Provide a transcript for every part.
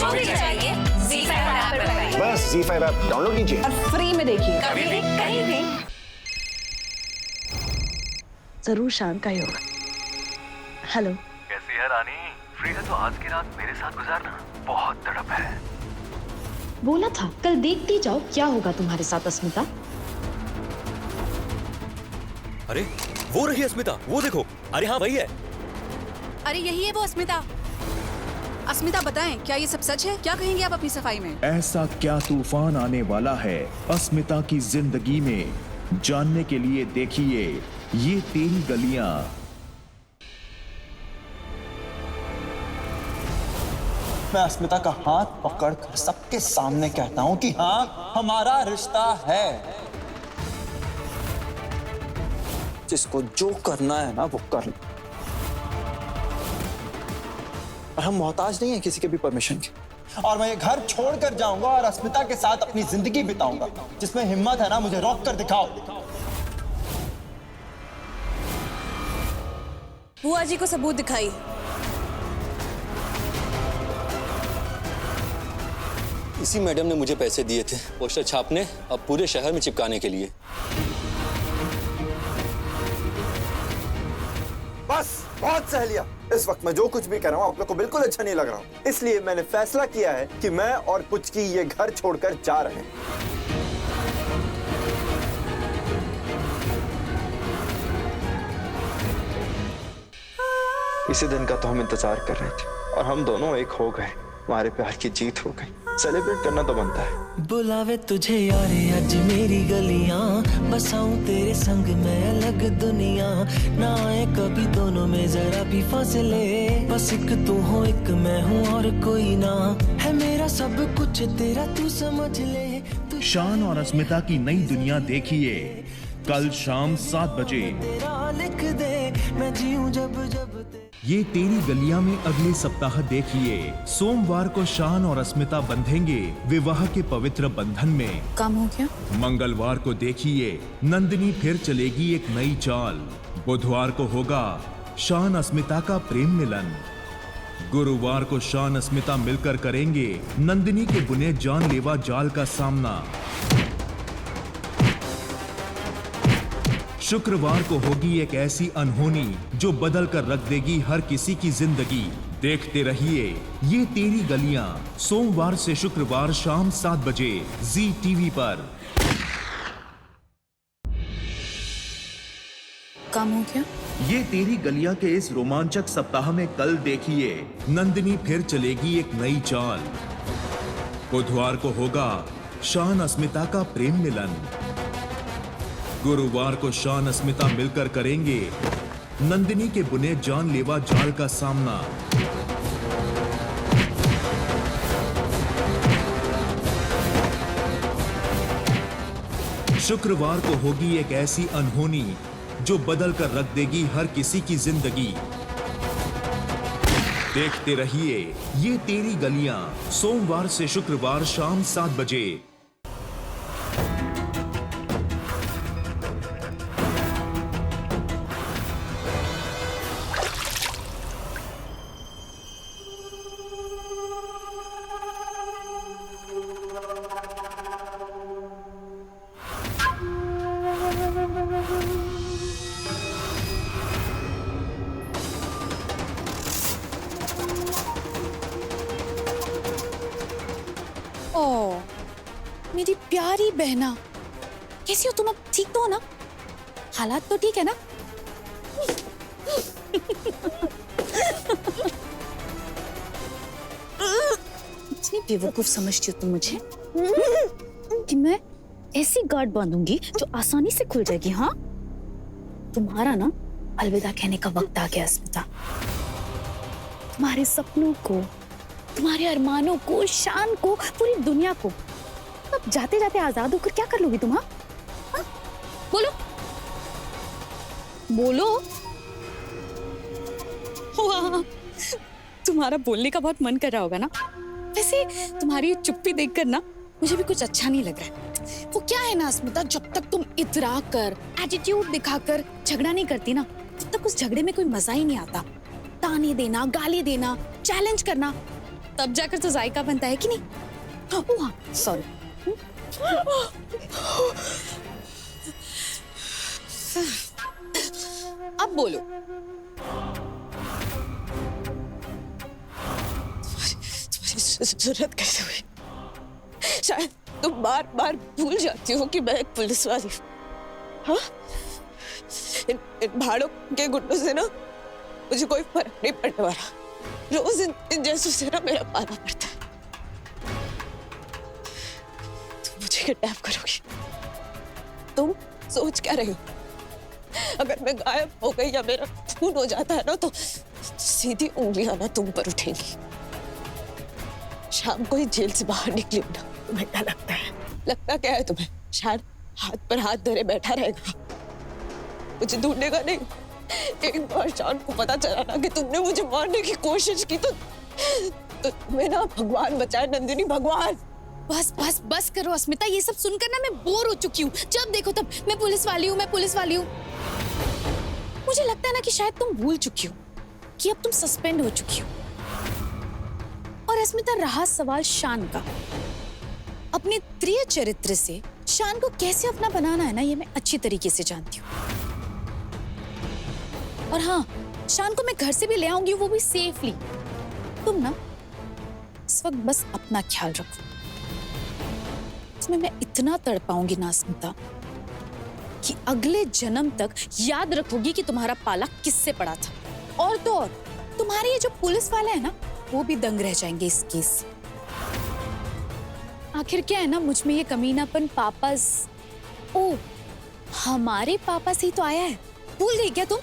जो भी चाहिए ZEE5 ऐप पर पाइए। बस ZEE5 ऐप डाउनलोड कीजिए और फ्री में देखिए। कभी भी कहीं भी। जरूर शाम का ही होगा। हेलो, कैसी है रानी? फ्री है तो आज की रात मेरे साथ गुजारना, बहुत तड़प है। बोला था कल देखती जाओ क्या होगा तुम्हारे साथ अस्मिता। अरे वो रही अस्मिता, वो देखो। अरे हाँ वही है। अरे यही है वो अस्मिता। अस्मिता बताएं, क्या ये सब सच है? क्या कहेंगे आप अपनी सफाई में? ऐसा क्या तूफान आने वाला है अस्मिता की जिंदगी में, जानने के लिए देखिए ये तेरी गलियां। मैं अस्मिता का हाथ पकड़कर सबके सामने कहता हूं कि हाँ, हमारा रिश्ता है। जिसको जो करना है ना वो कर लो। और हम मोहताज नहीं है किसी के भी परमिशन के। और मैं ये घर छोड़कर जाऊंगा और अस्मिता के साथ अपनी जिंदगी बिताऊंगा। जिसमें हिम्मत है ना मुझे रोक कर दिखाओ। बुआ जी को सबूत दिखाई। इसी मैडम ने मुझे पैसे दिए थे पोस्टर छापने अब पूरे शहर में चिपकाने के लिए। बस बहुत सह लिया। इस वक्त मैं जो कुछ भी कर रहा हूं आप लोग को बिल्कुल अच्छा नहीं लग रहा हूं। इसलिए मैंने फैसला किया है कि मैं और पुचकी ये घर छोड़कर जा रहे हैं। इसी दिन का तो हम इंतजार कर रहे थे और हम दोनों एक हो गए। हमारे प्यार की जीत हो गई। सेलिब्रेट करना तो बनता है। बुलावे तुझे यारे आज मेरी गलियां, बसाऊं तेरे संग मैं अलग दुनिया। ना आए कभी दोनों में जरा भी फासले, बस एक तू हो एक मैं हूँ और कोई ना। है मेरा सब कुछ तेरा तू समझ ले। शान और अस्मिता की नई दुनिया देखिए कल शाम 7 बजे। तेरा लिख दे मैं जीऊं जब जब ये तेरी गलियां में अगले सप्ताह देखिए। सोमवार को शान और अस्मिता बंधेंगे विवाह के पवित्र बंधन में। काम हो गया? मंगलवार को देखिए नंदिनी फिर चलेगी एक नई चाल। बुधवार को होगा शान अस्मिता का प्रेम मिलन। गुरुवार को शान अस्मिता मिलकर करेंगे नंदिनी के बुने जानलेवा जाल का सामना। शुक्रवार को होगी एक ऐसी अनहोनी जो बदल कर रख देगी हर किसी की जिंदगी। देखते रहिए ये तेरी गलियां, सोमवार से शुक्रवार शाम 7 बजे ZEE TV पर। काम हो गया? ये तेरी गलियां के इस रोमांचक सप्ताह में कल देखिए नंदिनी फिर चलेगी एक नई चाल। बुधवार को होगा शान अस्मिता का प्रेम मिलन। गुरुवार को शान अस्मिता मिलकर करेंगे नंदिनी के बुने जानलेवा जाल का सामना। शुक्रवार को होगी एक ऐसी अनहोनी जो बदल कर रख देगी हर किसी की जिंदगी। देखते रहिए ये तेरी गलियां, सोमवार से शुक्रवार शाम 7 बजे। ओ मेरी प्यारी बहना, कैसी हो तुम? अब ठीक तो हो ना? हालात तो ठीक है ना? इतनी बेवकूफ समझती हो तुम मुझे कि मैं ऐसी गार्ड बांधूंगी जो आसानी से खुल जाएगी? हाँ, तुम्हारा ना अलविदा कहने का वक्त आ गया अस्मिता। तुम्हारे सपनों को, तुम्हारे अरमानों को, शान को, पूरी दुनिया को अब जाते जाते आजाद होकर क्या कर लोगी तुम? हाँ, बोलो बोलो। वाह, तुम्हारा बोलने का बहुत मन कर रहा होगा ना? वैसे तुम्हारी चुप्पी देखकर ना मुझे भी कुछ अच्छा नहीं लग रहा है। वो क्या है ना अस्मिता, जब तक तुम इतरा कर, एटीट्यूड दिखाकर झगड़ा नहीं करती ना, तब तक उस झगड़े में कोई मजा ही नहीं आता। ताने देना, गाली देना, चैलेंज करना, तब जाकर तो जायका बनता है कि नहीं? ओह हाँ, सॉरी। अब बोलो। तुम्हारी जरूरत कैसे हुई? शायद तुम बार बार भूल जाती हो कि मैं एक पुलिस वाली हूँ। हाँ? इन भाड़ों के गुंडों से ना मुझे कोई फर्क नहीं पड़ने वाला। रोज इन जैसों से ना मेरा पाला पड़ता है। तुम मुझे किडनैप करोगी? तुम सोच क्या रही हो? अगर मैं गायब हो गई या मेरा खून हो जाता है ना तो सीधी उंगलियां ना तुम पर उठेंगी। शाम को ही जेल से बाहर निकली ना, तुम्हें क्या लगता है? लगता क्या है तुम्हें? शायद हाथ पर हाथ धरे बैठा रहेगा, मुझे ढूंढेगा नहीं। एक बार शान को पता चला ना कि तुमने मुझे मारने की कोशिश की तो तुम्हें ना भगवान बचाए नंदिनी, भगवान। बस बस बस करो अस्मिता, ये सब सुनकर ना मैं बोर हो चुकी हूँ। जब देखो तब मैं पुलिस वाली हूँ, मैं पुलिस वाली हूँ। मुझे लगता है ना कि शायद तुम भूल चुकी हो कि अब तुम सस्पेंड हो चुकी हो। और अस्मिता, रहा सवाल शान का, अपने प्रिय चरित्र से शान को कैसे अपना बनाना है ना, ये मैं अच्छी तरीके से जानती हूँ। और हाँ, शान को मैं घर से भी ले आऊंगी, वो भी सेफली। तुम ना इस वक्त बस अपना ख्याल रखो। इसमें मैं इतना तड़पाऊंगी ना अस्मिता कि अगले जन्म तक याद रखोगी कि तुम्हारा पाला किससे पड़ा था। और तो और तुम्हारे ये जो पुलिस वाले हैं ना, वो भी दंग रह जाएंगे इस केस से। आखिर क्या है ना, मुझ में ये कमीनापन ओ हमारे पापा से ही तो आया है। भूल गई क्या तुम?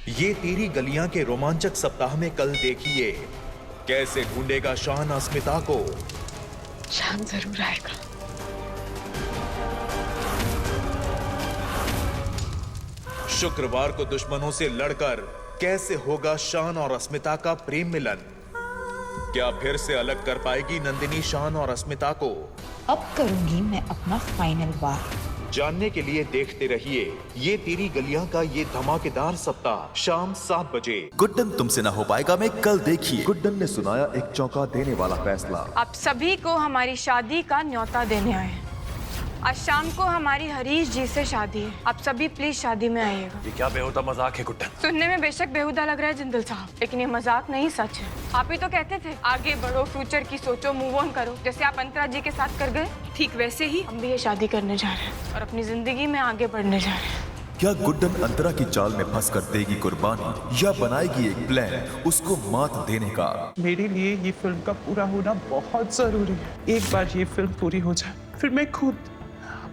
ये तेरी गलियां के रोमांचक सप्ताह में कल देखिए कैसे ढूंढेगा शान अस्मिता को। शान जरूर आएगा। शुक्रवार को दुश्मनों से लड़कर कैसे होगा शान और अस्मिता का प्रेम मिलन? क्या फिर से अलग कर पाएगी नंदिनी शान और अस्मिता को? अब करूंगी मैं अपना फाइनल वार। जानने के लिए देखते रहिए ये तेरी गलियां का ये धमाकेदार सप्ताह, शाम 7 बजे। गुड्डन तुमसे ना हो पाएगा में कल देखिए। गुड्डन ने सुनाया एक चौंका देने वाला फैसला। आप सभी को हमारी शादी का न्योता देने आए हैं। आज शाम को हमारी हरीश जी से शादी है। आप सभी प्लीज शादी में आइएगा। ये क्या बेहुदा मजाक है गुड्डन? सुनने में बेशक बेहुदा लग रहा है जिंदल साहब, लेकिन ये मजाक नहीं, सच है। आप ही तो कहते थे आगे बढ़ो, फ्यूचर की सोचो, मूव ऑन करो। जैसे आप अंतरा जी के साथ कर गए, ठीक वैसे ही हम भी ये शादी करने जा रहे हैं और अपनी जिंदगी में आगे बढ़ने जा रहे हैं। क्या गुड्डन अंतरा की चाल में फंस कर देगी कुर्बानी या बनाएगी एक प्लान उसको मात देने का? मेरे लिए ये फिल्म का पूरा होना बहुत जरूरी है। एक बार ये फिल्म पूरी हो जाए, फिर मैं खुद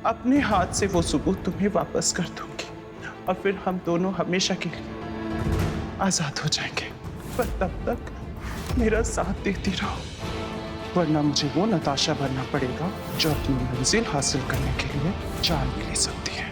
अपने हाथ से वो सबूत तुम्हें वापस कर दूंगी और फिर हम दोनों हमेशा के लिए आजाद हो जाएंगे। पर तब तक मेरा साथ देती रहो, वरना मुझे वो नताशा बनना पड़ेगा जो अपनी मंजिल हासिल करने के लिए जान भी ले सकती है।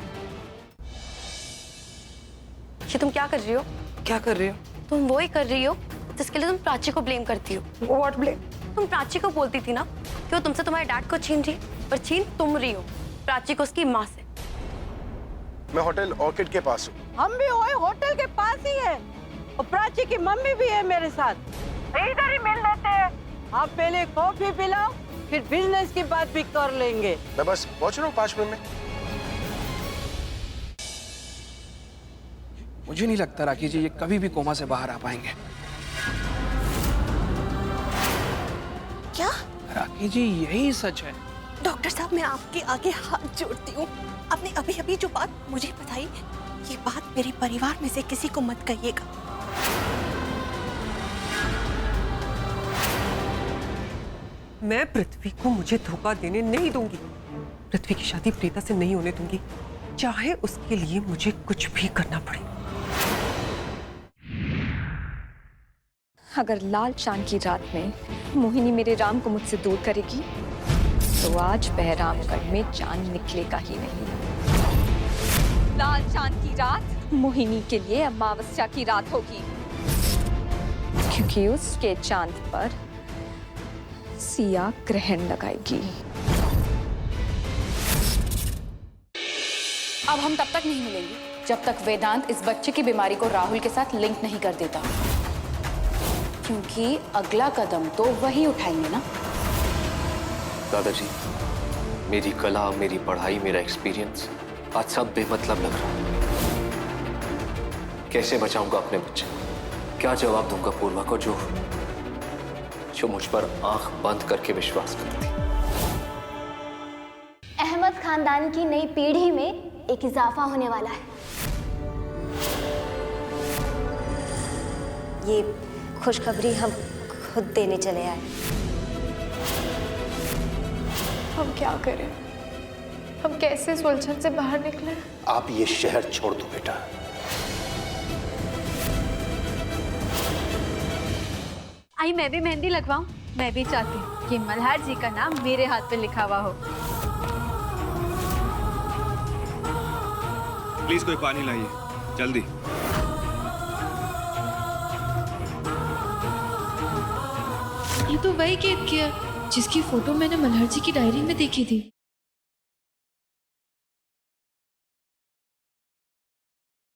ये तुम क्या कर रही हो? क्या कर रही हो? तुम वो ही कर रही हो जिसके लिए तुम प्राची को ब्लेम करती हो। What blame? तुम प्राची को बोलती थी ना कि वो तुमसे तुम्हारे डैड को छीन रही, पर छीन तुम रही हो प्राची को उसकी माँ से। मैं होटल ऑर्किड के पास हूँ। हम भी ओए होटल के पास ही है और प्राची की मम्मी भी है मेरे साथ। इधर ही मिल लेते हैं। आप पहले कॉफी पिलाओ, फिर बिजनेस की बात भी कर लेंगे। मैं बस पहुँच रहा हूँ 5 मिनट में। मुझे नहीं लगता राखी जी ये कभी भी कोमा से बाहर आ पाएंगे। क्या? राखी जी यही सच है। डॉक्टर साहब, मैं आपके आगे हाथ जोड़ती हूँ। आपने अभी अभी जो बात मुझे बताई, ये बात मेरे परिवार में से किसी को मत कहिएगा। मैं पृथ्वी को मुझे धोखा देने नहीं दूंगी। पृथ्वी की शादी प्रीता से नहीं होने दूंगी, चाहे उसके लिए मुझे कुछ भी करना पड़े। अगर लाल चांद की रात में मोहिनी मेरे राम को मुझसे दूर करेगी तो आज बहरामगढ़ में चांद निकलेगा ही नहीं। लाल चांद की रात मोहिनी के लिए अमावस्या की रात होगी, क्योंकि उसके चांद पर सिया ग्रहण लगाएगी। अब हम तब तक नहीं मिलेंगे जब तक वेदांत इस बच्चे की बीमारी को राहुल के साथ लिंक नहीं कर देता, क्योंकि अगला कदम तो वही उठाएंगे ना। दादाजी, मेरी कला, मेरी पढ़ाई, मेरा एक्सपीरियंस आज सब बेमतलब लग रहा है। कैसे बचाऊंगा अपने बच्चे? क्या जवाब दूंगा पूर्वा को जो मुझ पर आंख बंद करके विश्वास करती? अहमद खानदान की नई पीढ़ी में एक इजाफा होने वाला है। ये खुशखबरी हम खुद देने चले आए। हम क्या करें? हम कैसे इस उलझन से बाहर निकले? आप ये शहर छोड़ दो बेटा। आई मैं भी मेहंदी लगवाऊं। मैं भी चाहती हूँ कि मल्हार जी का नाम मेरे हाथ पे लिखा हुआ हो। प्लीज कोई पानी लाइए, जल्दी। ये तो वही केतकी है जिसकी फोटो मैंने मल्हार जी की डायरी में देखी थी।